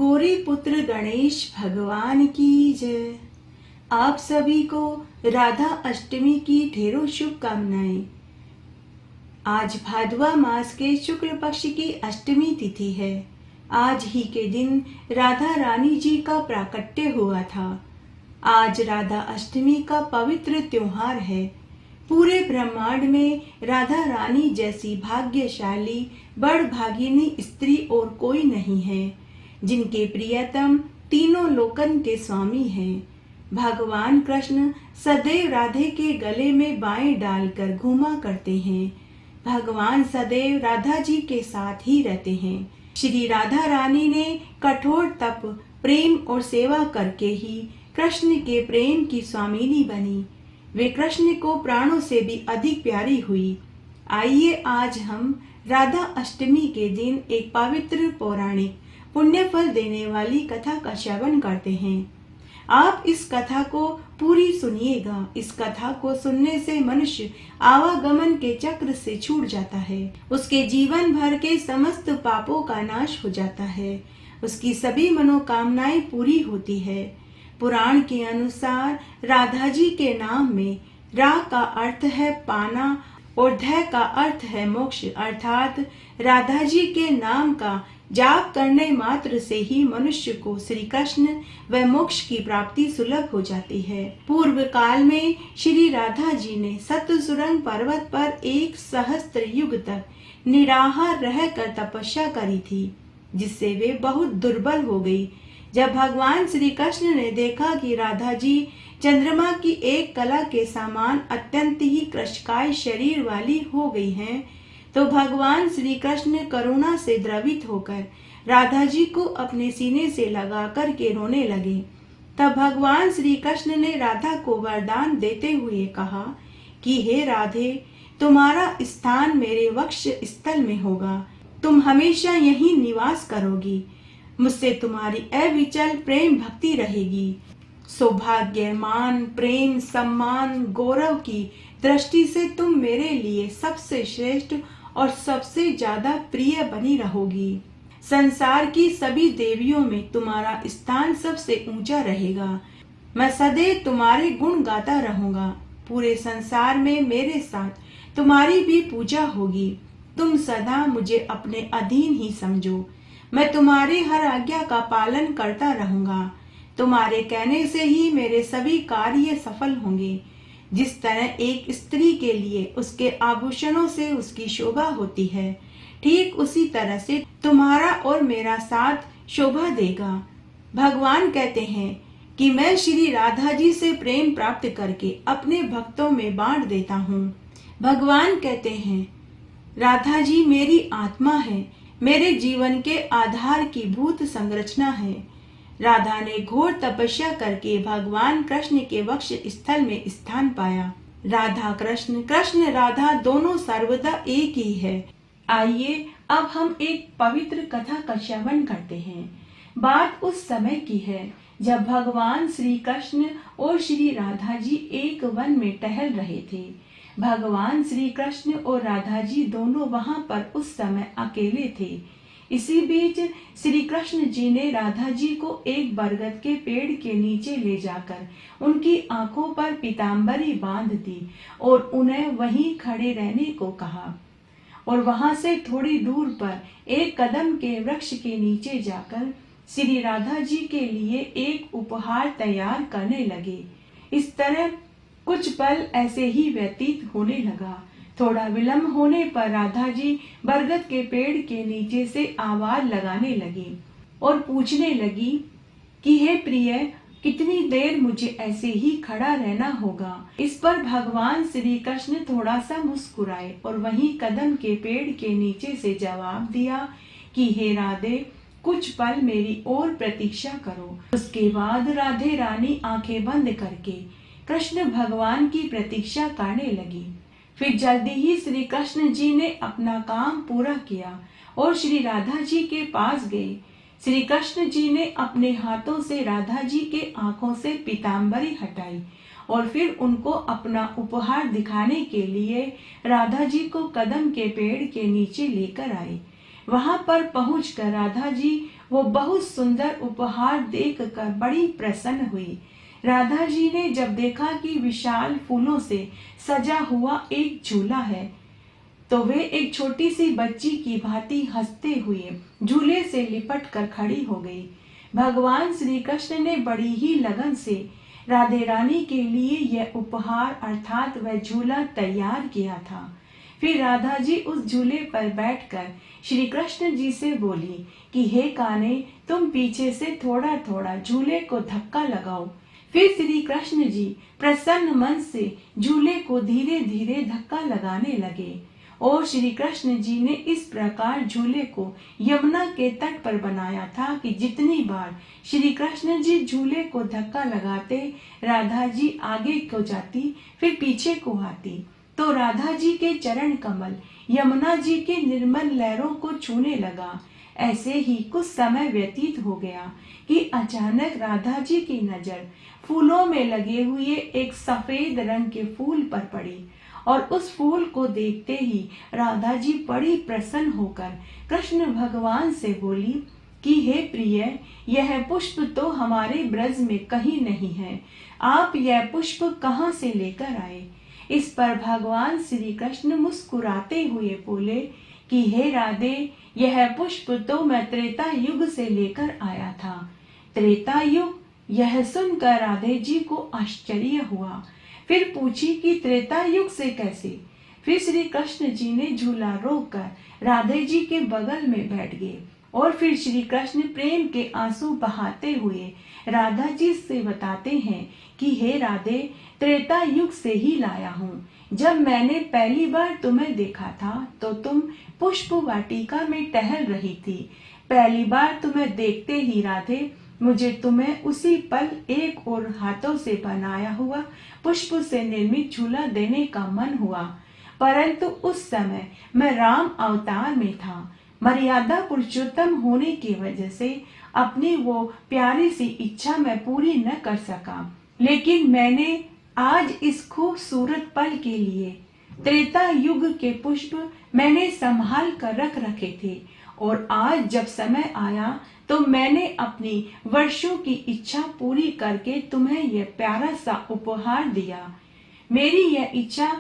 गौरी पुत्र गणेश भगवान की जय। आप सभी को राधा अष्टमी की ढेरों शुभकामनाएं। आज भादवा मास के शुक्ल पक्ष की अष्टमी तिथि है। आज ही के दिन राधा रानी जी का प्राकट्य हुआ था। आज राधा अष्टमी का पवित्र त्योहार है। पूरे ब्रह्मांड में राधा रानी जैसी भाग्यशाली बड़भागिनी स्त्री और कोई नहीं है, जिनके प्रियतम तीनों लोकन के स्वामी हैं। भगवान कृष्ण सदैव राधे के गले में बाएं डालकर घूमा करते हैं। भगवान सदैव राधा जी के साथ ही रहते हैं। श्री राधा रानी ने कठोर तप, प्रेम और सेवा करके ही कृष्ण के प्रेम की स्वामिनी बनी। वे कृष्ण को प्राणों से भी अधिक प्यारी हुई। आइए आज हम राधा अष्टमी के दिन एक पवित्र पौराणिक पुण्य फल देने वाली कथा का श्रवण करते हैं। आप इस कथा को पूरी सुनिएगा। इस कथा को सुनने से मनुष्य आवागमन के चक्र से छूट जाता है। उसके जीवन भर के समस्त पापों का नाश हो जाता है। उसकी सभी मनोकामनाएं पूरी होती है। पुराण के अनुसार राधा जी के नाम में रा का अर्थ है पाना और ध का अर्थ है मोक्ष, अर्थात राधा जी के नाम का जाप करने मात्र से ही मनुष्य को श्री कृष्ण व मोक्ष की प्राप्ति सुलभ हो जाती है। पूर्व काल में श्री राधा जी ने सतसुरंग पर्वत पर 1 सहस्त्र युग तक निराहार रहकर तपस्या करी थी, जिससे वे बहुत दुर्बल हो गई। जब भगवान श्री कृष्ण ने देखा कि राधा जी चंद्रमा की एक कला के समान अत्यंत ही कृशकाय शरीर वाली हो गई हैं, तो भगवान श्री कृष्ण करुणा से द्रवित होकर राधा जी को अपने सीने से लगा कर के रोने लगे। तब भगवान श्री कृष्ण ने राधा को वरदान देते हुए कहा कि हे राधे, तुम्हारा स्थान मेरे वक्ष स्थल में होगा। तुम हमेशा यहीं निवास करोगी। मुझसे तुम्हारी अविचल प्रेम भक्ति रहेगी। सौभाग्य, मान, प्रेम, सम्मान, गौरव की दृष्टि से तुम मेरे लिए सबसे श्रेष्ठ और सबसे ज्यादा प्रिय बनी रहोगी। संसार की सभी देवियों में तुम्हारा स्थान सबसे ऊंचा रहेगा। मैं सदैव तुम्हारे गुण गाता रहूंगा। पूरे संसार में मेरे साथ तुम्हारी भी पूजा होगी। तुम सदा मुझे अपने अधीन ही समझो। मैं तुम्हारी हर आज्ञा का पालन करता रहूंगा। तुम्हारे कहने से ही मेरे सभी कार्य सफल होंगे। जिस तरह एक स्त्री के लिए उसके आभूषणों से उसकी शोभा होती है, ठीक उसी तरह से तुम्हारा और मेरा साथ शोभा देगा। भगवान कहते हैं कि मैं श्री राधा जी से प्रेम प्राप्त करके अपने भक्तों में बांट देता हूँ। भगवान कहते हैं, राधा जी मेरी आत्मा है, मेरे जीवन के आधार की भूत संरचना है। राधा ने घोर तपस्या करके भगवान कृष्ण के वक्ष स्थल में स्थान पाया। राधा कृष्ण, कृष्ण राधा दोनों सर्वदा एक ही है। आइए अब हम एक पवित्र कथा का श्रवण करते हैं। बात उस समय की है जब भगवान श्री कृष्ण और श्री राधा जी एक वन में टहल रहे थे। भगवान श्री कृष्ण और राधा जी दोनों वहां पर उस समय अकेले थे। इसी बीच श्री कृष्ण जी ने राधा जी को एक बरगद के पेड़ के नीचे ले जाकर उनकी आंखों पर पीतांबरी बांध दी और उन्हें वहीं खड़े रहने को कहा और वहां से थोड़ी दूर पर एक कदम के वृक्ष के नीचे जाकर श्री राधा जी के लिए एक उपहार तैयार करने लगे। इस तरह कुछ पल ऐसे ही व्यतीत होने लगा। थोड़ा विलंब होने पर राधा जी बरगद के पेड़ के नीचे से आवाज लगाने लगी और पूछने लगी कि हे प्रिय, कितनी देर मुझे ऐसे ही खड़ा रहना होगा। इस पर भगवान श्री कृष्ण थोड़ा सा मुस्कुराए और वहीं कदम के पेड़ के नीचे से जवाब दिया कि हे राधे, कुछ पल मेरी और प्रतीक्षा करो। उसके बाद राधे रानी आंखें बंद करके कृष्ण भगवान की प्रतीक्षा करने लगी। फिर जल्दी ही श्री कृष्ण जी ने अपना काम पूरा किया और श्री राधा जी के पास गए। श्री कृष्ण जी ने अपने हाथों से राधा जी के आंखों से पीतांबरी हटाई और फिर उनको अपना उपहार दिखाने के लिए राधा जी को कदम के पेड़ के नीचे लेकर आए। वहां पर पहुंचकर राधा जी वो बहुत सुंदर उपहार देखकर बड़ी प्रसन्न हुई। राधा जी ने जब देखा कि विशाल फूलों से सजा हुआ एक झूला है, तो वे एक छोटी सी बच्ची की भांति हंसते हुए झूले से लिपट कर खड़ी हो गई। भगवान श्री कृष्ण ने बड़ी ही लगन से राधे रानी के लिए यह उपहार अर्थात वह झूला तैयार किया था। फिर राधा जी उस झूले पर बैठकर श्री कृष्ण जी से बोली कि हे कान्हे, तुम पीछे से थोड़ा थोड़ा झूले को धक्का लगाओ। फिर श्री कृष्ण जी प्रसन्न मन से झूले को धीरे धीरे धक्का लगाने लगे और श्री कृष्ण जी ने इस प्रकार झूले को यमुना के तट पर बनाया था कि जितनी बार श्री कृष्ण जी झूले को धक्का लगाते, राधा जी आगे को जाती फिर पीछे को आती, तो राधा जी के चरण कमल यमुना जी के निर्मल लहरों को छूने लगा। ऐसे ही कुछ समय व्यतीत हो गया कि अचानक राधा जी की नजर फूलों में लगे हुए एक सफेद रंग के फूल पर पड़ी और उस फूल को देखते ही राधा जी बड़ी प्रसन्न होकर कृष्ण भगवान से बोली कि हे प्रिय, यह पुष्प तो हमारे ब्रज में कहीं नहीं है, आप यह पुष्प कहाँ से लेकर आए। इस पर भगवान श्री कृष्ण मुस्कुराते हुए बोले कि हे राधे, यह पुष्प तो मैं त्रेता युग से लेकर आया था। त्रेता युग? यह सुनकर राधे जी को आश्चर्य हुआ। फिर पूछी कि त्रेता युग से कैसे। फिर श्री कृष्ण जी ने झूला रोककर राधे जी के बगल में बैठ गए और फिर श्री कृष्ण प्रेम के आंसू बहाते हुए राधा जी से बताते हैं कि हे राधे, त्रेता युग से ही लाया हूँ। जब मैंने पहली बार तुम्हें देखा था तो तुम पुष्प वाटिका में टहल रही थी। पहली बार तुम्हें देखते ही राधे, मुझे तुम्हें उसी पल एक और हाथों से बनाया हुआ पुष्प से निर्मित झूला देने का मन हुआ, परंतु उस समय मैं राम अवतार में था। मर्यादा पुरुषोत्तम होने की वजह से अपनी वो प्यारी सी इच्छा मैं पूरी न कर सका, लेकिन मैंने आज इस खूबसूरत पल के लिए त्रेता युग के पुष्प मैंने संभाल कर रख रखे थे और आज जब समय आया तो मैंने अपनी वर्षों की इच्छा पूरी करके तुम्हें यह प्यारा सा उपहार दिया। मेरी यह इच्छा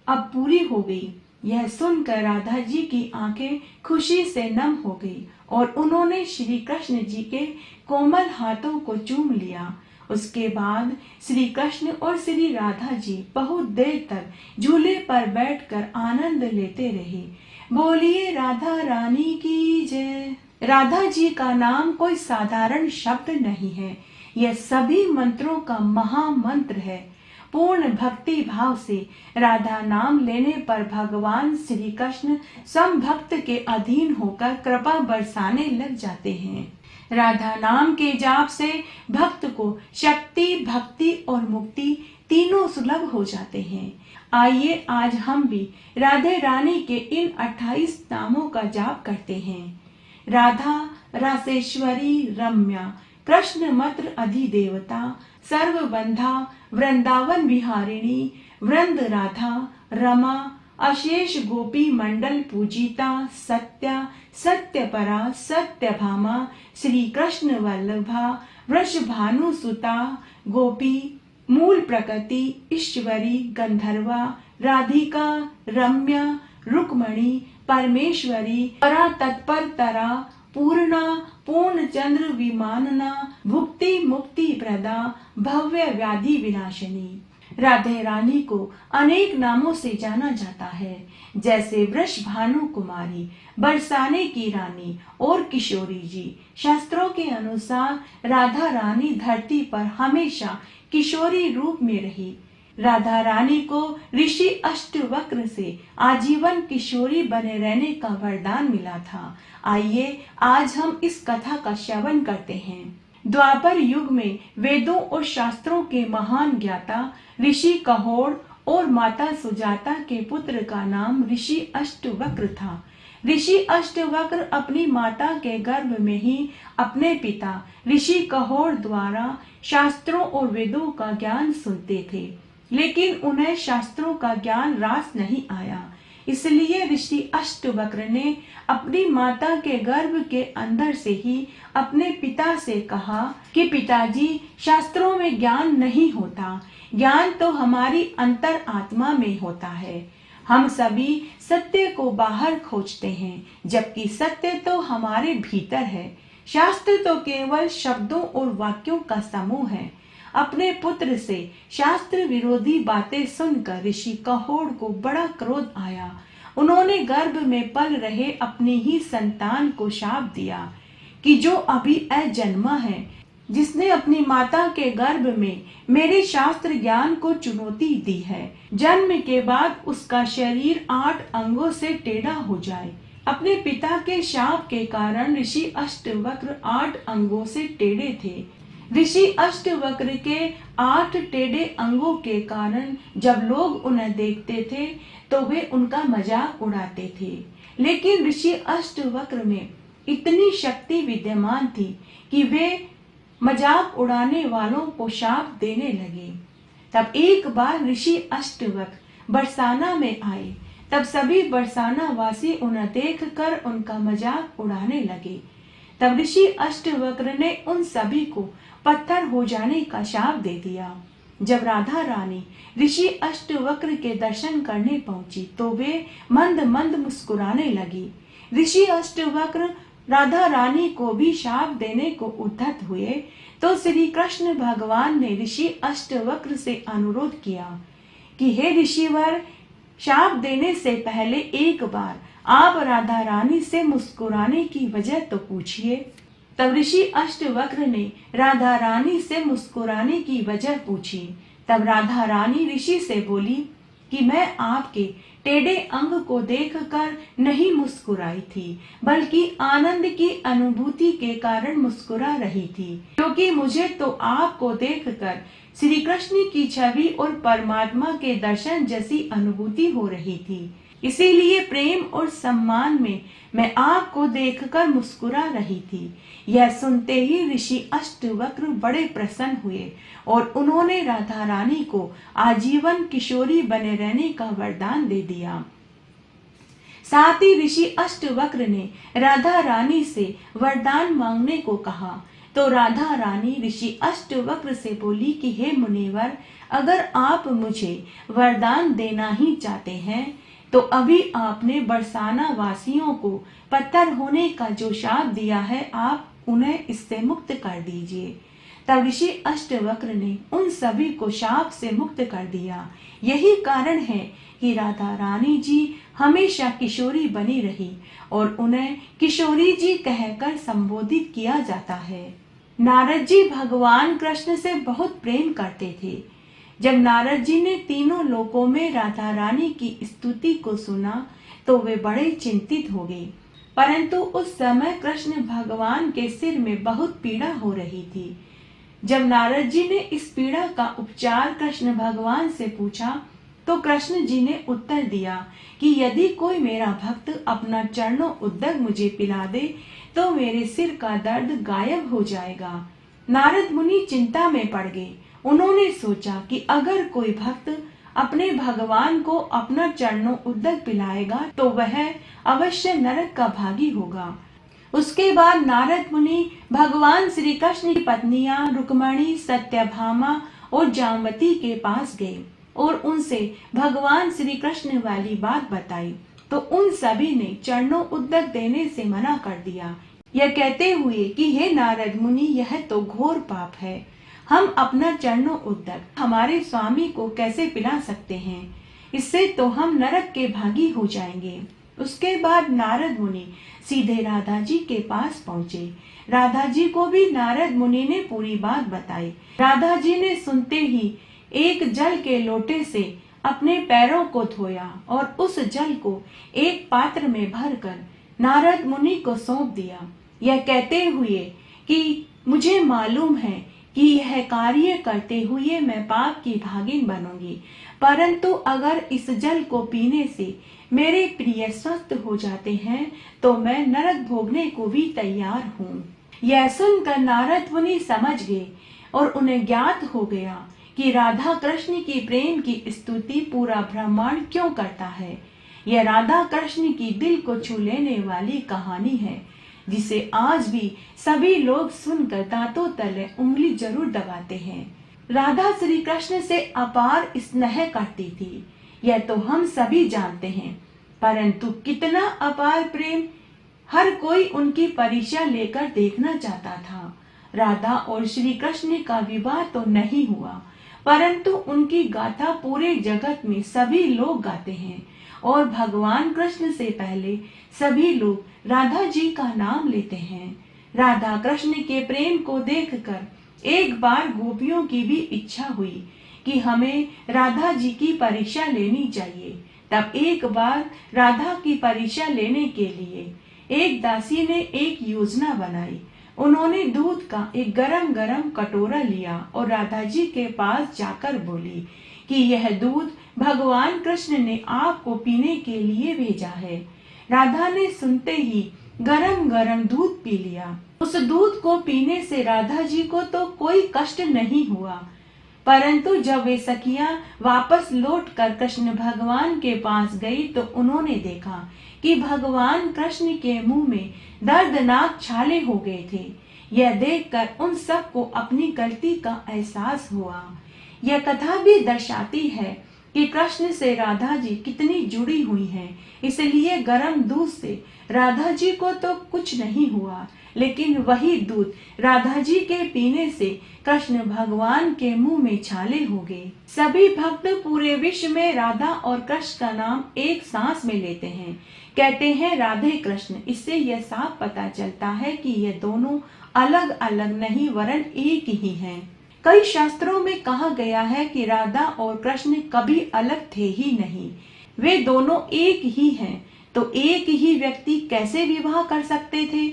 अब पूरी हो गई। यह सुनकर राधा जी की आंखें खुशी से नम हो गई और उन्होंने श्री कृष्ण जी के कोमल हाथों को चूम लिया। उसके बाद श्री कृष्ण और श्री राधा जी बहुत देर तक झूले पर बैठकर आनंद लेते रहे। बोलिए राधा रानी की जय। राधा जी का नाम कोई साधारण शब्द नहीं है, यह सभी मंत्रों का महामंत्र है। पूर्ण भक्ति भाव से राधा नाम लेने पर भगवान श्री कृष्ण समभक्त के अधीन होकर कृपा बरसाने लग जाते हैं। राधा नाम के जाप से भक्त को शक्ति, भक्ति और मुक्ति तीनों सुलभ हो जाते हैं। आइए आज हम भी राधे रानी के इन 28 नामों का जाप करते हैं। राधा रासेश्वरी रम्या, कृष्ण मत्र अधिदेवता, सर्वबंधा वृंदावन विहारिणी, वृंद राधा रमा, अशेष गोपी मंडल पूजिता, सत्या सत्यपरा सत्यभामा, श्री कृष्ण वल्लभा, वृषभानु सुता, गोपी मूल प्रकृति, ईश्वरी गंधर्वा, राधिका रम्या, रुक्मणी परमेश्वरी, परा तत्पर तरा, पूर्णा पूर्ण चंद्र विमानना, भुक्ति मुक्ति प्रदा, भव्य व्याधि विनाशिनी। राधे रानी को अनेक नामों से जाना जाता है, जैसे वृषभानु कुमारी, बरसाने की रानी और किशोरी जी। शास्त्रों के अनुसार राधा रानी धरती पर हमेशा किशोरी रूप में रही। राधा रानी को ऋषि अष्टवक्र से आजीवन किशोरी बने रहने का वरदान मिला था। आइए आज हम इस कथा का श्रवण करते हैं। द्वापर युग में वेदों और शास्त्रों के महान ज्ञाता ऋषि कहोड़ और माता सुजाता के पुत्र का नाम ऋषि अष्टवक्र था। ऋषि अष्टवक्र अपनी माता के गर्भ में ही अपने पिता ऋषि कहोड़ द्वारा शास्त्रों और वेदों का ज्ञान सुनते थे, लेकिन उन्हें शास्त्रों का ज्ञान रास नहीं आया। इसलिए ऋषि अष्टवक्र ने अपनी माता के गर्भ के अंदर से ही अपने पिता से कहा कि पिताजी, शास्त्रों में ज्ञान नहीं होता, ज्ञान तो हमारी अंतर आत्मा में होता है। हम सभी सत्य को बाहर खोजते हैं, जबकि सत्य तो हमारे भीतर है। शास्त्र तो केवल शब्दों और वाक्यों का समूह है। अपने पुत्र से शास्त्र विरोधी बातें सुनकर ऋषि कहोड़ को बड़ा क्रोध आया। उन्होंने गर्भ में पल रहे अपनी ही संतान को शाप दिया कि जो अभी अजन्मा है, जिसने अपनी माता के गर्भ में मेरे शास्त्र ज्ञान को चुनौती दी है, जन्म के बाद उसका शरीर 8 अंगों से टेढ़ा हो जाए। अपने पिता के शाप के कारण ऋषि अष्टवक्र 8 अंगों से टेढ़े थे। ऋषि अष्टवक्र के 8 टेढ़े अंगों के कारण जब लोग उन्हें देखते थे तो वे उनका मजाक उड़ाते थे। लेकिन ऋषि अष्टवक्र में इतनी शक्ति विद्यमान थी कि वे मजाक उड़ाने वालों को शाप देने लगे। तब एक बार ऋषि अष्टवक्र बरसाना में आए। तब सभी बरसाना वासी उन्हें देखकर उनका मजाक उड़ाने लगे। तब ऋषि अष्टवक्र ने उन सभी को पत्थर हो जाने का शाप दे दिया। जब राधा रानी ऋषि अष्टवक्र के दर्शन करने पहुंची तो वे मंद मंद मुस्कुराने लगी। ऋषि अष्टवक्र राधा रानी को भी शाप देने को उद्धत हुए तो श्री कृष्ण भगवान ने ऋषि अष्टवक्र से अनुरोध किया कि हे ऋषिवर, शाप देने से पहले एक बार आप राधा रानी से मुस्कुराने की वजह तो पूछिए। तब ऋषि अष्टवक्र ने राधा रानी से मुस्कुराने की वजह पूछी। तब राधा रानी ऋषि से बोली कि मैं आपके टेढ़े अंग को देखकर नहीं मुस्कुराई थी, बल्कि आनंद की अनुभूति के कारण मुस्कुरा रही थी, क्योंकि मुझे तो आपको देखकर श्री कृष्ण की छवि और परमात्मा के दर्शन जैसी अनुभूति हो रही थी। इसीलिए प्रेम और सम्मान में मैं आपको देखकर मुस्कुरा रही थी। यह सुनते ही ऋषि अष्टवक्र बड़े प्रसन्न हुए और उन्होंने राधा रानी को आजीवन किशोरी बने रहने का वरदान दे दिया। साथ ही ऋषि अष्टवक्र ने राधा रानी से वरदान मांगने को कहा तो राधा रानी ऋषि अष्टवक्र से बोली कि हे मुनिवर, अगर आप मुझे वरदान देना ही चाहते हैं तो अभी आपने बरसाना वासियों को पत्थर होने का जो शाप दिया है, आप उन्हें इससे मुक्त कर दीजिए। तब ऋषि अष्टवक्र ने उन सभी को शाप से मुक्त कर दिया। यही कारण है कि राधा रानी जी हमेशा किशोरी बनी रही और उन्हें किशोरी जी कहकर संबोधित किया जाता है। नारद जी भगवान कृष्ण से बहुत प्रेम करते थे। जब नारद जी ने तीनों लोकों में राधा रानी की स्तुति को सुना तो वे बड़े चिंतित हो गए। परंतु उस समय कृष्ण भगवान के सिर में बहुत पीड़ा हो रही थी। जब नारद जी ने इस पीड़ा का उपचार कृष्ण भगवान से पूछा तो कृष्ण जी ने उत्तर दिया कि यदि कोई मेरा भक्त अपना चरणों उद्दक मुझे पिला दे तो मेरे सिर का दर्द गायब हो जाएगा। नारद मुनि चिंता में पड़ गए। उन्होंने सोचा कि अगर कोई भक्त अपने भगवान को अपना चरणों उद्दक पिलाएगा तो वह अवश्य नरक का भागी होगा। उसके बाद नारद मुनि भगवान श्री कृष्ण की पत्नियां रुक्मणी, सत्यभामा और जामवती के पास गए और उनसे भगवान श्री कृष्ण वाली बात बताई तो उन सभी ने चरणों उद्दक देने से मना कर दिया, यह कहते हुए कि हे नारद मुनि, यह तो घोर पाप है। हम अपना चरणों उद्दक हमारे स्वामी को कैसे पिला सकते हैं? इससे तो हम नरक के भागी हो जाएंगे। उसके बाद नारद मुनि सीधे राधा जी के पास पहुँचे। राधा जी को भी नारद मुनि ने पूरी बात बताई। राधा जी ने सुनते ही एक जल के लोटे से अपने पैरों को धोया और उस जल को एक पात्र में भरकर नारद मुनि को सौंप दिया, यह कहते हुए कि मुझे मालूम है कि यह कार्य करते हुए मैं पाप की भागिन बनूंगी, परंतु अगर इस जल को पीने से मेरे प्रिय स्वस्थ हो जाते हैं तो मैं नरक भोगने को भी तैयार हूँ। यह सुनकर नारद मुनि समझ गए और उन्हें ज्ञात हो गया कि राधा कृष्ण की प्रेम की स्तुति पूरा ब्रह्मांड क्यों करता है। यह राधा कृष्ण की दिल को छू लेने वाली कहानी है, जिसे आज भी सभी लोग सुनकर दांतों तले उंगली जरूर दबाते हैं। राधा श्री कृष्ण से अपार स्नेह करती थी, यह तो हम सभी जानते हैं, परंतु कितना अपार प्रेम हर कोई उनकी परीक्षा लेकर देखना चाहता था। राधा और श्री कृष्ण का विवाह तो नहीं हुआ, परंतु उनकी गाथा पूरे जगत में सभी लोग गाते हैं और भगवान कृष्ण से पहले सभी लोग राधा जी का नाम लेते हैं। राधा कृष्ण के प्रेम को देखकर एक बार गोपियों की भी इच्छा हुई कि हमें राधा जी की परीक्षा लेनी चाहिए। तब एक बार राधा की परीक्षा लेने के लिए एक दासी ने एक योजना बनाई। उन्होंने दूध का एक गरम गरम कटोरा लिया और राधा जी के पास जाकर बोली कि यह दूध भगवान कृष्ण ने आपको पीने के लिए भेजा है। राधा ने सुनते ही गरम गरम दूध पी लिया। उस दूध को पीने से राधा जी को तो कोई कष्ट नहीं हुआ, परंतु जब वे सखियां वापस लौटकर कृष्ण भगवान के पास गई तो उन्होंने देखा कि भगवान कृष्ण के मुंह में दर्दनाक छाले हो गए थे। यह देखकर उन सबको अपनी गलती का एहसास हुआ। यह कथा भी दर्शाती है कि कृष्ण से राधा जी कितनी जुड़ी हुई हैं। इसलिए गर्म दूध से राधा जी को तो कुछ नहीं हुआ, लेकिन वही दूध राधा जी के पीने से कृष्ण भगवान के मुंह में छाले हो गए। सभी भक्त पूरे विश्व में राधा और कृष्ण का नाम एक सांस में लेते हैं, कहते हैं राधे कृष्ण। इससे यह साफ पता चलता है कि ये दोनों अलग अलग नहीं वरन एक ही हैं। कई शास्त्रों में कहा गया है कि राधा और कृष्ण कभी अलग थे ही नहीं, वे दोनों एक ही हैं। तो एक ही व्यक्ति कैसे विवाह कर सकते थे?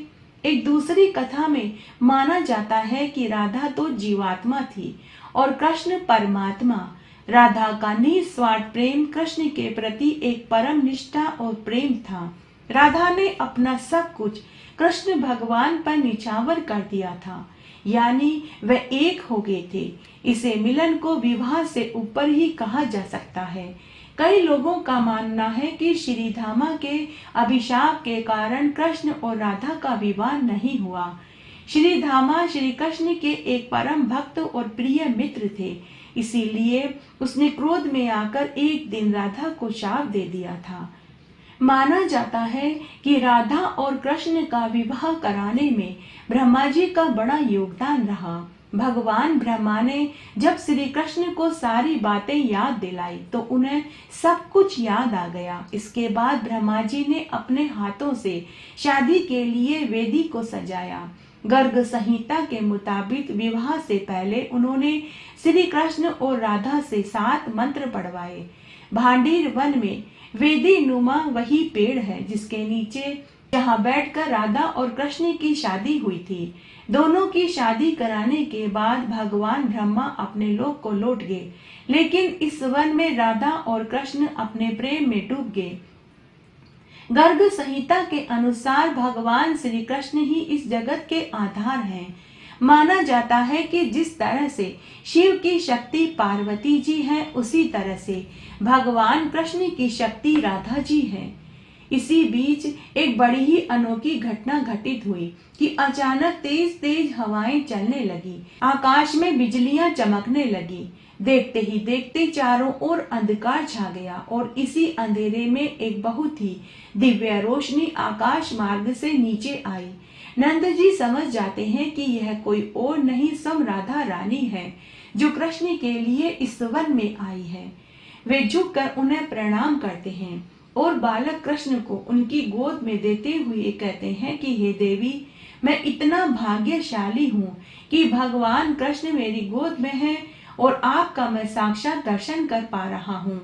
एक दूसरी कथा में माना जाता है कि राधा तो जीवात्मा थी और कृष्ण परमात्मा। राधा का निस्वार्थ प्रेम कृष्ण के प्रति एक परम निष्ठा और प्रेम था। राधा ने अपना सब कुछ कृष्ण भगवान पर निछावर कर दिया था, यानी वे एक हो गए थे। इसे मिलन को विवाह से ऊपर ही कहा जा सकता है। कई लोगों का मानना है कि श्री धामा के अभिशाप के कारण कृष्ण और राधा का विवाह नहीं हुआ। श्री धामा श्री कृष्ण के एक परम भक्त और प्रिय मित्र थे, इसीलिए उसने क्रोध में आकर एक दिन राधा को शाप दे दिया था। माना जाता है कि राधा और कृष्ण का विवाह कराने में ब्रह्मा जी का बड़ा योगदान रहा। भगवान ब्रह्मा ने जब श्री कृष्ण को सारी बातें याद दिलाई तो उन्हें सब कुछ याद आ गया। इसके बाद ब्रह्मा जी ने अपने हाथों से शादी के लिए वेदी को सजाया। गर्ग संहिता के मुताबिक विवाह से पहले उन्होंने श्री कृष्ण और राधा से 7 मंत्र पढ़वाए। भांडीर वन में वेदी नुमा वही पेड़ है जिसके नीचे जहाँ बैठकर राधा और कृष्ण की शादी हुई थी। दोनों की शादी कराने के बाद भगवान ब्रह्मा अपने लोक को लौट गए, लेकिन इस वन में राधा और कृष्ण अपने प्रेम में डूब गए। गर्ग संहिता के अनुसार भगवान श्री कृष्ण ही इस जगत के आधार हैं। माना जाता है कि जिस तरह से शिव की शक्ति पार्वती जी है, उसी तरह से भगवान कृष्ण की शक्ति राधा जी है। इसी बीच एक बड़ी ही अनोखी घटना घटित हुई कि अचानक तेज तेज हवाएं चलने लगी, आकाश में बिजलियां चमकने लगी। देखते ही देखते चारों ओर अंधकार छा गया और इसी अंधेरे में एक बहुत ही दिव्य रोशनी आकाश मार्ग से नीचे आई। नंद जी समझ जाते हैं कि यह कोई और नहीं स्वयं राधा रानी है, जो कृष्ण के लिए इस वन में आई है। वे झुककर उन्हें प्रणाम करते हैं और बालक कृष्ण को उनकी गोद में देते हुए कहते हैं कि हे देवी, मैं इतना भाग्यशाली हूँ कि भगवान कृष्ण मेरी गोद में है और आपका मैं साक्षात दर्शन कर पा रहा हूँ।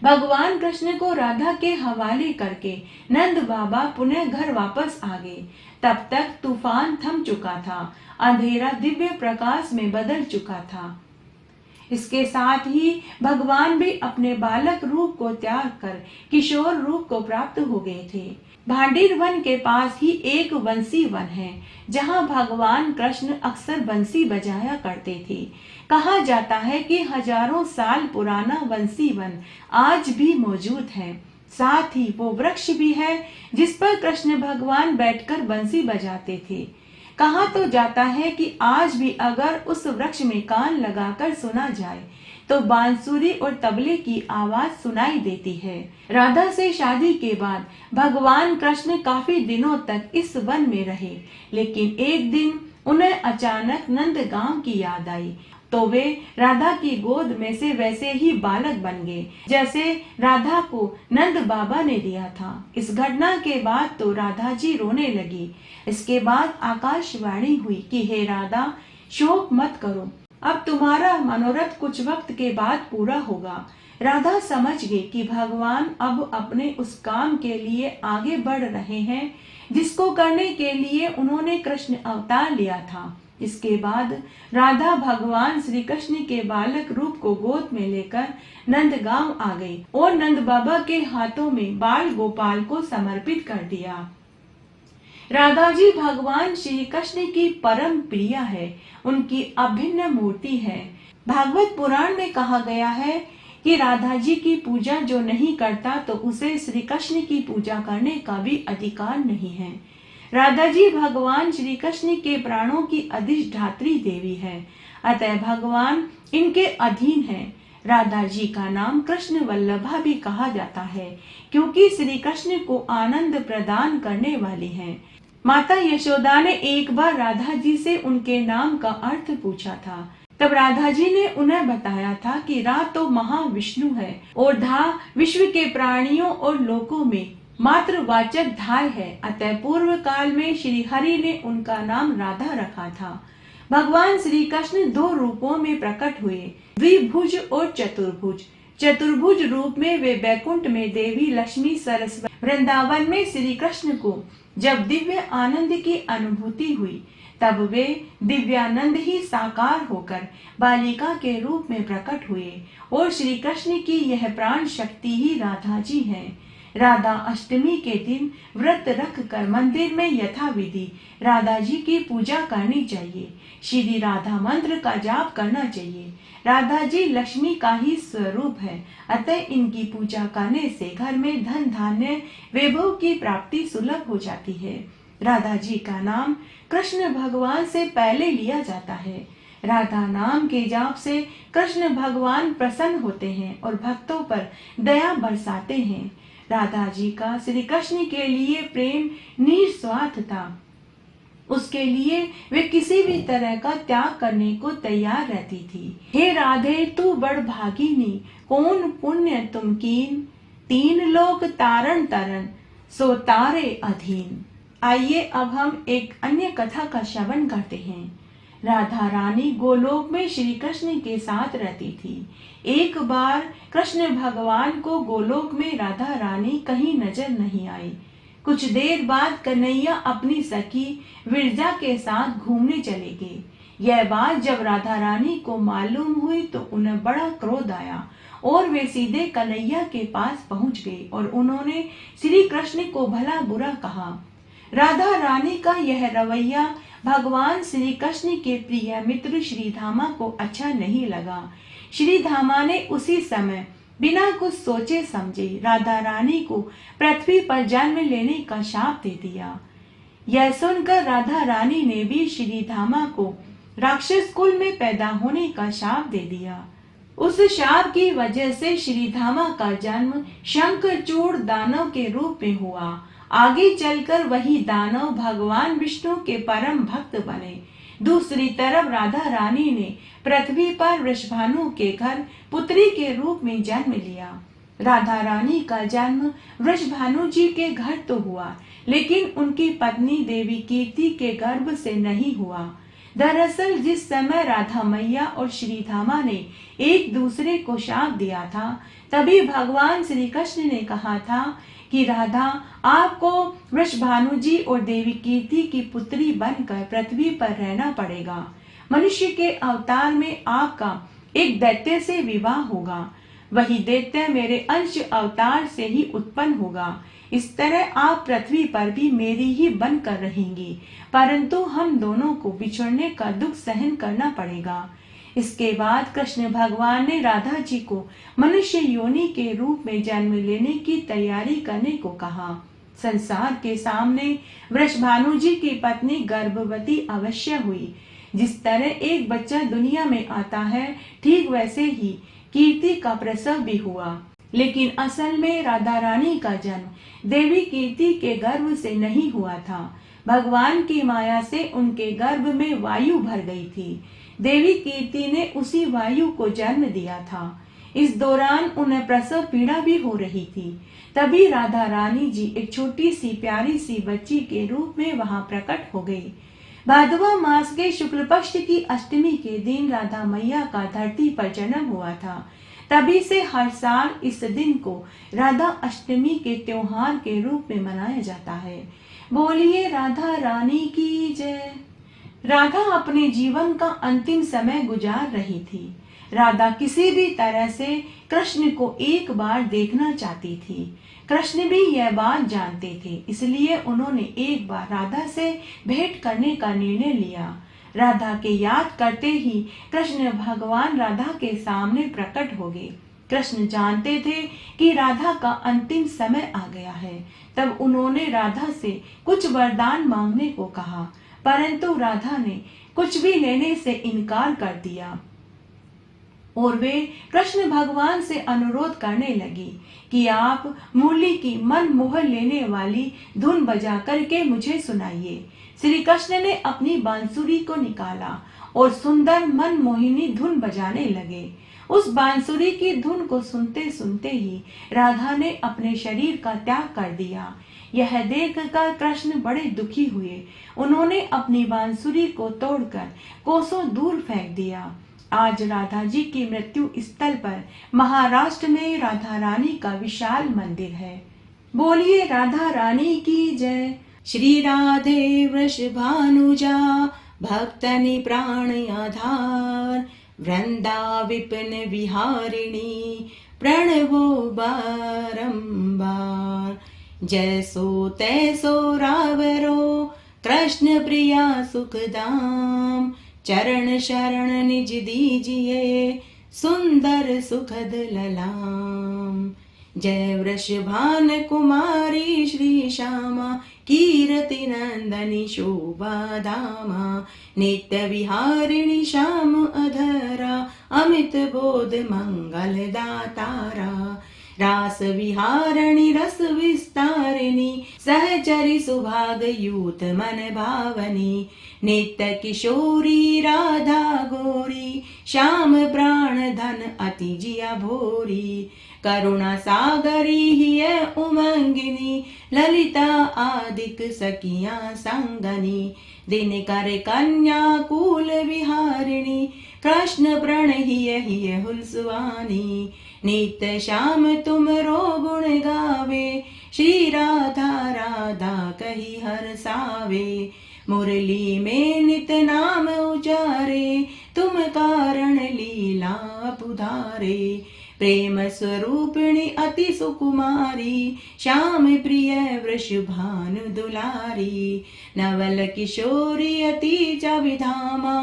भगवान कृष्ण को राधा के हवाले करके नंद बाबा पुनः घर वापस आ गए। तब तक तूफान थम चुका था, अंधेरा दिव्य प्रकाश में बदल चुका था। इसके साथ ही भगवान भी अपने बालक रूप को त्याग कर किशोर रूप को प्राप्त हो गए थे। भांडीर वन के पास ही एक बंसी वन है, जहाँ भगवान कृष्ण अक्सर बंसी बजाया करते थे। कहा जाता है कि हजारों साल पुराना बंसी वन आज भी मौजूद है। साथ ही वो वृक्ष भी है जिस पर कृष्ण भगवान बैठकर बंसी बजाते थे। कहा तो जाता है कि आज भी अगर उस वृक्ष में कान लगाकर सुना जाए तो बांसुरी और तबले की आवाज सुनाई देती है। राधा से शादी के बाद भगवान कृष्ण काफी दिनों तक इस वन में रहे, लेकिन एक दिन उन्हें अचानक नंदगांव की याद आई तो वे राधा की गोद में से वैसे ही बालक बन गए जैसे राधा को नंद बाबा ने दिया था। इस घटना के बाद तो राधा जी रोने लगी। इसके बाद आकाशवाणी हुई कि हे राधा, शोक मत करो, अब तुम्हारा मनोरथ कुछ वक्त के बाद पूरा होगा। राधा समझ गई कि भगवान अब अपने उस काम के लिए आगे बढ़ रहे हैं जिसको करने के लिए उन्होंने कृष्ण अवतार लिया था। इसके बाद राधा भगवान श्री कृष्ण के बालक रूप को गोद में लेकर नंदगांव आ गई और नंद बाबा के हाथों में बाल गोपाल को समर्पित कर दिया। राधा जी भगवान श्री कृष्ण की परम प्रिय है, उनकी अभिन्न मूर्ति है। भागवत पुराण में कहा गया है कि राधा जी की पूजा जो नहीं करता तो उसे श्री कृष्ण की पूजा करने का भी अधिकार नहीं है। राधा जी भगवान श्री कृष्ण के प्राणों की अधिष्ठात्री देवी है, अतः भगवान इनके अधीन है। राधा जी का नाम कृष्ण वल्लभा भी कहा जाता है क्योंकि श्री कृष्ण को आनंद प्रदान करने वाली हैं। माता यशोदा ने एक बार राधा जी से उनके नाम का अर्थ पूछा था। तब राधा जी ने उन्हें बताया था कि रा तो महाविष्णु है और धा विश्व के प्राणियों और लोकों में मात्र वाचक धाय है, अतः पूर्व काल में श्री हरि ने उनका नाम राधा रखा था। भगवान श्री कृष्ण दो रूपों में प्रकट हुए, द्विभुज और चतुर्भुज। चतुर्भुज रूप में वे बैकुंठ में देवी लक्ष्मी सरस्वती, वृंदावन में श्री कृष्ण को जब दिव्य आनंद की अनुभूति हुई तब वे दिव्यानंद ही साकार होकर बालिका के रूप में प्रकट हुए और श्री कृष्ण की यह प्राण शक्ति ही राधा जी है। राधा अष्टमी के दिन व्रत रख कर मंदिर में यथाविधि राधा जी की पूजा करनी चाहिए। श्री राधा मंत्र का जाप करना चाहिए। राधा जी लक्ष्मी का ही स्वरूप है, अतः इनकी पूजा करने से घर में धन धान्य वैभव की प्राप्ति सुलभ हो जाती है। राधा जी का नाम कृष्ण भगवान से पहले लिया जाता है। राधा नाम के जाप से कृष्ण भगवान प्रसन्न होते हैं और भक्तों पर दया बरसाते हैं। राधा जी का श्री कृष्ण के लिए प्रेम निस्वार्थ था। उसके लिए वे किसी भी तरह का त्याग करने को तैयार रहती थी। हे राधे तू बड़ भागिनी, कौन पुण्य तुम कीन, तीन लोक तारण तरन सो तारे अधीन। आइए अब हम एक अन्य कथा का श्रवण करते हैं। राधा रानी गोलोक में श्री कृष्ण के साथ रहती थी। एक बार कृष्ण भगवान को गोलोक में राधा रानी कहीं नजर नहीं आई। कुछ देर बाद कन्हैया अपनी सखी विरजा के साथ घूमने चले गए। यह बात जब राधा रानी को मालूम हुई तो उन्हें बड़ा क्रोध आया और वे सीधे कन्हैया के पास पहुंच गए और उन्होंने श्री कृष्ण को भला बुरा कहा। राधा रानी का यह रवैया भगवान श्री कृष्ण के प्रिय मित्र श्री धामा को अच्छा नहीं लगा। श्री धामा ने उसी समय बिना कुछ सोचे समझे राधा रानी को पृथ्वी पर जन्म लेने का शाप दे दिया। यह सुनकर राधा रानी ने भी श्री धामा को राक्षस कुल में पैदा होने का शाप दे दिया। उस शाप की वजह से श्री धामा का जन्म शंखचूड़ दानव के रूप में हुआ। आगे चलकर वही दानव भगवान विष्णु के परम भक्त बने। दूसरी तरफ राधा रानी ने पृथ्वी पर वृषभानु के घर पुत्री के रूप में जन्म लिया। राधा रानी का जन्म वृषभानु जी के घर तो हुआ, लेकिन उनकी पत्नी देवी कीर्ति के गर्भ से नहीं हुआ। दरअसल जिस समय राधा मैया और श्री धामा ने एक दूसरे को शाप दिया था, तभी भगवान श्री कृष्ण ने कहा था कि राधा, आपको वृषभानु जी और देवी कीर्ति की पुत्री बनकर पृथ्वी पर रहना पड़ेगा। मनुष्य के अवतार में आपका एक दैत्य से विवाह होगा। वही दैत्य मेरे अंश अवतार से ही उत्पन्न होगा। इस तरह आप पृथ्वी पर भी मेरी ही बनकर रहेंगी, परंतु हम दोनों को बिछड़ने का दुख सहन करना पड़ेगा। इसके बाद कृष्ण भगवान ने राधा जी को मनुष्य योनि के रूप में जन्म लेने की तैयारी करने को कहा। संसार के सामने वृषभानु जी की पत्नी गर्भवती अवश्य हुई। जिस तरह एक बच्चा दुनिया में आता है, ठीक वैसे ही कीर्ति का प्रसव भी हुआ। लेकिन असल में राधा रानी का जन्म देवी कीर्ति के गर्भ से नहीं हुआ था। भगवान की माया से उनके गर्भ में वायु भर गई थी। देवी कीर्ति ने उसी वायु को जन्म दिया था। इस दौरान उन्हें प्रसव पीड़ा भी हो रही थी। तभी राधा रानी जी एक छोटी सी प्यारी सी बच्ची के रूप में वहां प्रकट हो गई। भादवा मास के शुक्ल पक्ष की अष्टमी के दिन राधा मैया का धरती पर जन्म हुआ था। तभी से हर साल इस दिन को राधा अष्टमी के त्योहार के रूप में मनाया जाता है। बोलिए राधा रानी की जय। राधा अपने जीवन का अंतिम समय गुजार रही थी। राधा किसी भी तरह से कृष्ण को एक बार देखना चाहती थी। कृष्ण भी यह बात जानते थे, इसलिए उन्होंने एक बार राधा से भेंट करने का निर्णय लिया। राधा के याद करते ही कृष्ण भगवान राधा के सामने प्रकट हो गए। कृष्ण जानते थे कि राधा का अंतिम समय आ गया है। तब उन्होंने राधा से कुछ वरदान मांगने को कहा, परंतु राधा ने कुछ भी लेने से इनकार कर दिया और वे कृष्ण भगवान से अनुरोध करने लगी कि आप मुरली की मन मोह लेने वाली धुन बजा करके मुझे सुनाइए। श्री कृष्ण ने अपनी बांसुरी को निकाला और सुंदर मन मोहिनी धुन बजाने लगे। उस बांसुरी की धुन को सुनते सुनते ही राधा ने अपने शरीर का त्याग कर दिया। यह देखकर कृष्ण बड़े दुखी हुए। उन्होंने अपनी बांसुरी को तोड़कर कोसों दूर फेंक दिया। आज राधा जी की मृत्यु स्थल पर महाराष्ट्र में राधा रानी का विशाल मंदिर है। बोलिए राधा रानी की जय। श्री राधे वृषभानुजा भक्तनि प्राण आधार, वृंदा विपिन विहारिणी प्रणवो बारंबार। जैसो तैसो रावरो कृष्ण प्रिया सुखदाम, चरण शरण निज दीजिए सुंदर सुखद ललाम। जय वृषभान कुमारी श्री श्यामा, कीर्ति नंदनी शोभा धामा। नित्य विहारिणी श्याम अधरा, अमित बोध मंगल दातारा। रास विहारिणी रस विस्तारिणी, सहचरी सुभाग यूत मन भावनी। नित्य किशोरी राधा गोरी, श्याम प्राण धन अति जिया भोरी। करुणा सागरी हिय उमंगिनी, ललिता आदिक सखिया संगनी। दिन कर कन्या कूल विहारिणी, कृष्ण प्रण हिय हिय हुलसवानी। नित्य श्याम तुमरो गुण गावे, श्री राधा राधा कही हर सावे। मुरली में नित नाम उचारे, तुम कारण लीला पुधारे। प्रेम स्वरूपिणी अति सुकुमारी, श्याम प्रिय वृषभानु दुलारी। नवल किशोरी अति चविधामा,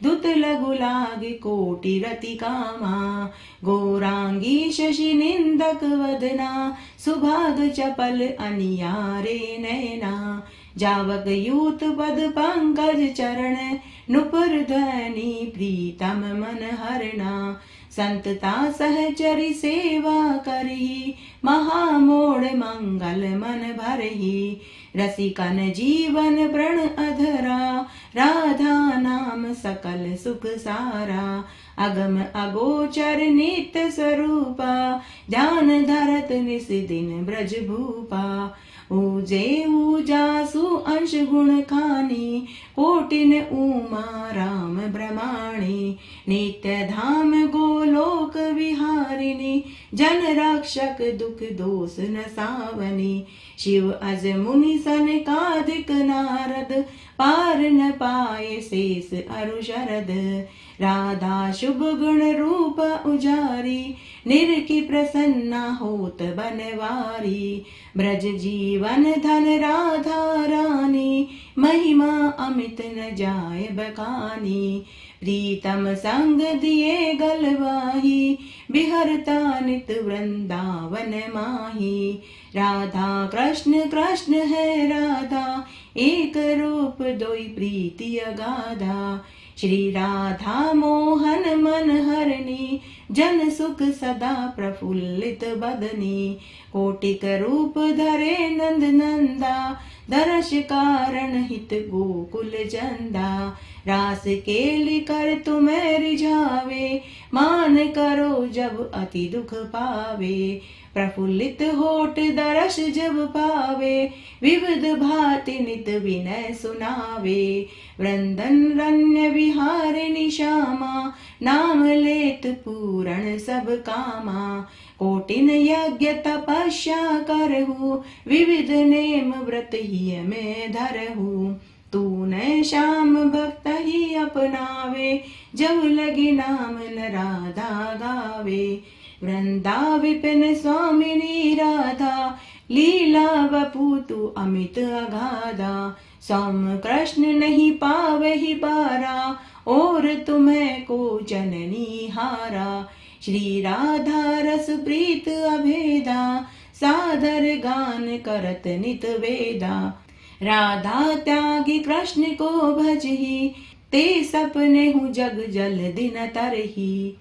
दुत लघु लाग कोटि रति कामा। गौरांगी शशि निंदक वदना, सुभाग चपल अनियारे नैना। जावक यूत पद पंकज चरण, नुपुर ध्वनि प्रीतम मन हरना। संतता सहचरी सेवा करही, महामोड़ मंगल मन भरही। रसिकन जीवन प्रण अधरा, राधा नाम सकल सुख सारा। अगम अगोचर नित्य स्वरूपा, ध्यान धरत निस दिन ब्रज भूपा। ऊजे ऊजासु अंश गुण खानी, कोटिन उमा राम ब्रह्माणी। नित्य धाम गोलोक विहारिणी, जन रक्षक दुख दोष न सावनी। शिव अज मुनि सनकादिक नारद, पार न पाए शेष अरु शरद। राधा शुभ गुण रूप उजारी, निरखी प्रसन्ना होत बनवारी। ब्रज जीवन धन राधा रानी, महिमा अमित न जाय बखानी। प्रीतम संग दिए गलवाही, बिहरता नित वृंदावन माही। राधा कृष्ण कृष्ण है राधा, एक रूप दोई प्रीति अगाधा। श्री राधा मोहन मन हरनी, जन सुख सदा प्रफुल्लित बदनी। कोटिक रूप धरे नंद नंदा, दर्श कारण हित गोकुल चंदा। रास केली कर तुम्हें रिझावे, मान करो जब अति दुख पावे। प्रफुल्लित होठ दरस जब पावे, विविध भांति नित विनय सुनावे। वृंदन रण्य विहारिणी श्यामा, नाम लेत पूरण सब कामा। कोटिन यज्ञ तपस्या करहु, विविध नेम व्रत ही में धरहु। तूने श्याम भक्त ही अपनावे, जब लगी नाम न राधा गावे। वृंदा विपिन स्वामिनी राधा, लीला वपु तू अमित अगाधा। सौम कृष्ण नहीं पावे ही बारा, और तुम्हें को जननी हारा। श्री राधा रस प्रीत अभेदा, सादर गान करत नित वेदा। राधा त्यागी कृष्ण को भजही, ते सपने हूँ जग जल दिन तरही।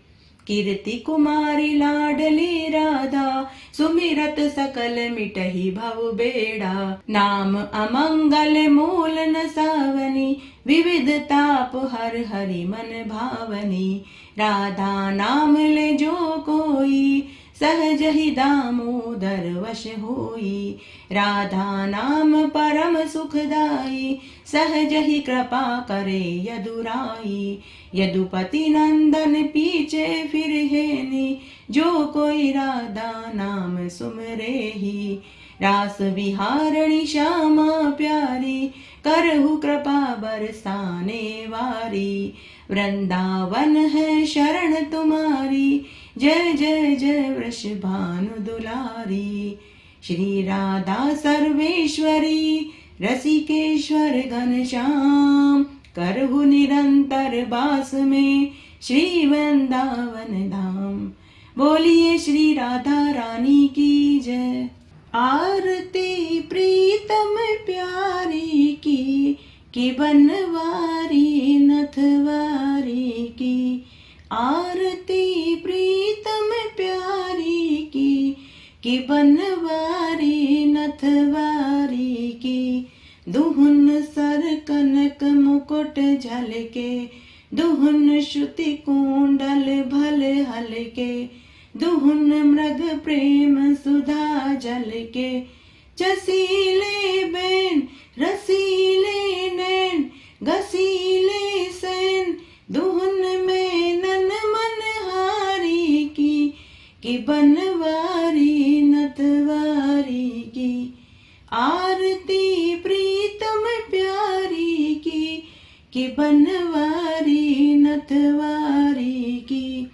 कीर्ति कुमारी लाडली राधा, सुमिरत सकल मिटही भव बेड़ा। नाम अमंगल मूल न सावनी, विविध ताप हर हरि मन भावनी। राधा नाम ले जो कोई, सहज ही दामोदर वश होई। राधा नाम परम सुखदाई, सहज ही कृपा करे यदुराई। यदुपति नंदन पीछे फिर हेनी, जो कोई राधा नाम सुमरे ही। रास विहारणी श्यामा प्यारी, करहु कृपा बरसाने वारी। वृंदावन है शरण तुम्हारी, जय जय जय वृषभानु दुलारी। श्री राधा सर्वेश्वरी, रसिकेश्वर घनश्याम। करहु निरंतर बास में, श्री वृंदावन धाम। बोलिए श्री राधा रानी की जय। आरती प्रीतम प्यारी की बनवारी नथवारी की। आरती प्रीतम प्यारी की बनवारी नथवारी की। दुहुन सर कनक मुकुट झलके, दुहुन श्रुति कुंडल भल हलके। दुहुन मृग प्रेम सुधा जलके, जसीले बैन रसीले नैन, गसीले सैन। दुहुन में नन मन हारी की बनवारी नथवारी की। आरती प्रीतम प्यारी की बनवारी नथवारी की।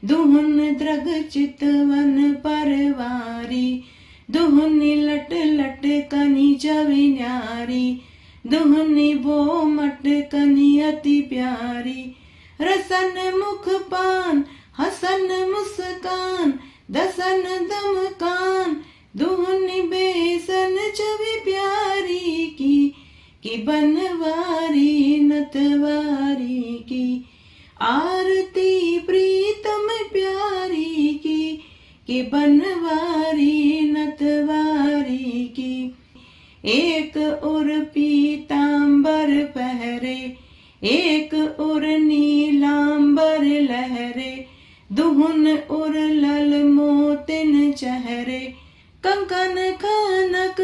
दुहुन द्रग चितवन परवारी, दुहुनि लट लट कनी छवि न्यारी। दुहुनि वो मट कनी अति प्यारी। रसन मुख पान हसन मुस्कान, दसन दम कान। दुहुनि बेसन छवि प्यारी की बनवारी नथवारी की। आरती प्रीतम प्यारी की बनवारी नथवारी की। एक उर पीतांबर पहरे, एक उर नीलांबर लहरे। दुहुन उर लल मोतिन चहरे, कंकन खानक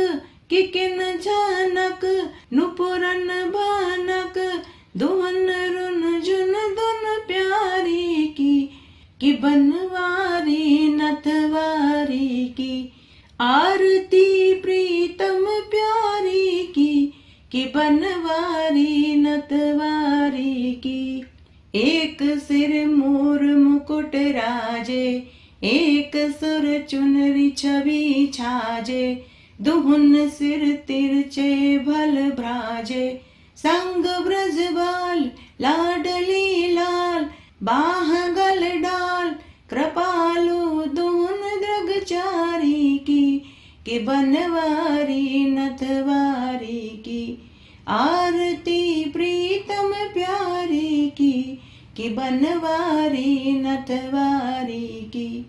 किकिन झानक। नुपुरन भानक, दुहुन रुन जुन दुन प्यारी की बनवारी नथवारी एक सिर मोर मुकुट राजे, एक सुर चुनरी छवि छाजे, दुहुन सिर तिरछे भल भ्राजे, संग ब्रज बाल लाडली लाल, बाह गल डाल कृपालु दून दृगचारी की, कि बनवारी नथवारी की, आरती प्रीतम प्यारी की, कि बनवारी नथवारी की।